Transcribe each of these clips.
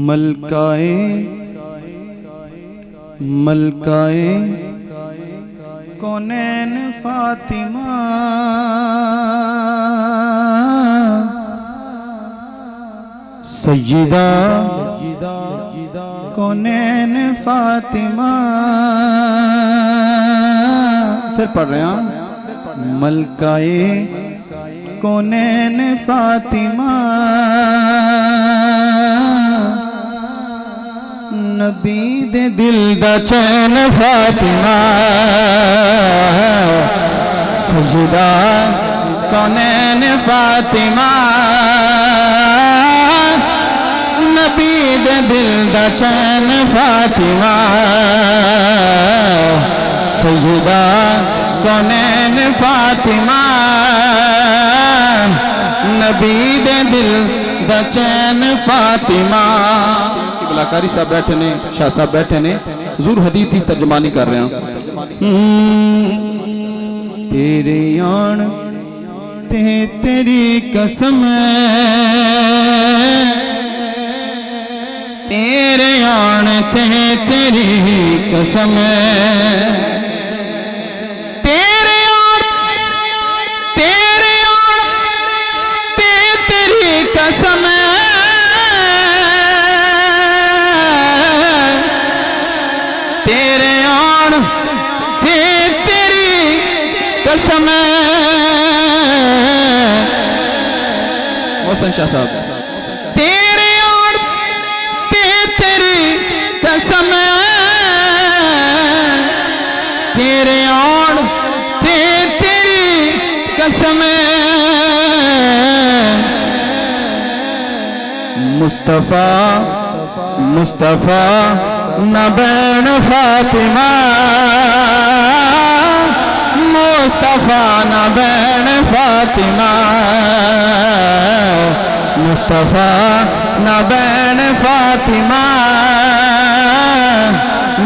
ملکائے کونین فاطمہ سیدہ کونین فاطمہ. پھر پڑھ رہے ہیں ملکائے کونین فاطمہ نبی دے دل دا چین فاطمہ سیدہ کونین فاطمہ نبی دے دل دا چین فاطمہ سیدہ کونین فاطمہ نبی دے دل دا چین فاطمہ. قاری صاحب بیٹھے نے، شاہ صاحب بیٹھے نے، حضور حدیث کی ترجمانی کر رہے ہیں. تیرے آن تے تیری قسم تیرے آن تے تیری قسم تیرے آن تے تیری قسم تیرے آن تے تیری قسم محسن شاہ صاحب تیرے آن تے تیری قسم تیرے آن تے تیری قسم مصطفیٰ نہ بین فاطمہ مصطفیٰ نہ بین فاطمہ مصطفیٰ نہ بین فاطمہ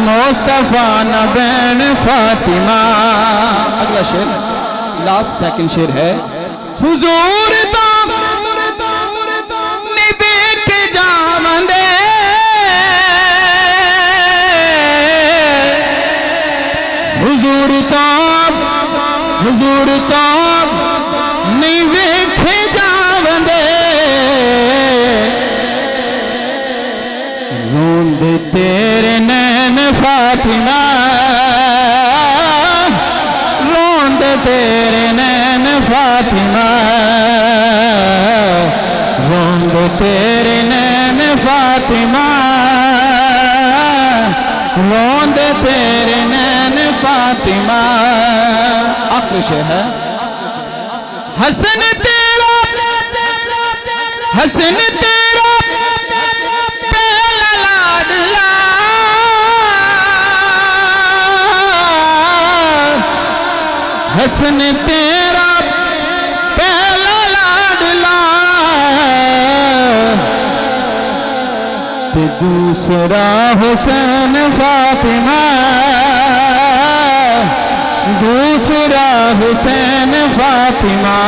مصطفیٰ نہ بین فاطمہ. اگلا شعر لاسٹ سیکنڈ شعر ہے حضور تو نہیں دیکھ جاوندے حضور تو نہیں ویکھے جاوندے روندے تیرے نین فاطمہ روندے تیرے نین فاطمہ روندے تیرے نین فاطمہ روندے تیرے نین فاطمہ. آخری شعر ہے حسن تیرا پہلا لاڈلا حسن تیرا پہلا لاڈلا تے دوسرا حسین فاطمہ دوسرا حسین فاطمہ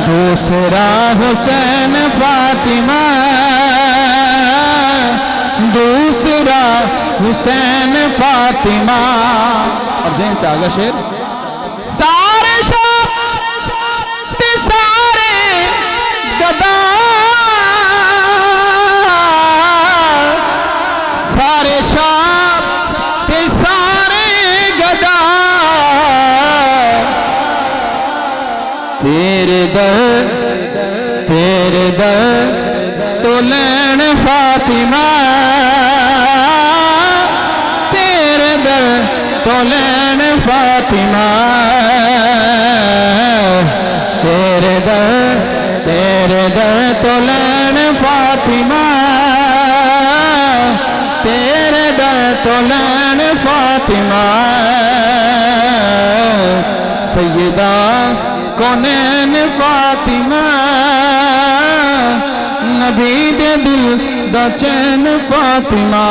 دوسرا حسین فاطمہ دوسرا حسین فاطمہ. اور ذہن چاہگا شعر سارے شاہ تے سارے گدا سارے شاہ تے سارے گدا تیرے در تو لین فاطمہ تیرے در تو لین فاطمہ تیرے در تو لین فاطمہ تیرے در تو لین فاطمہ سیدہ کونین فاطمہ نبی دے دل دا چین فاطمہ.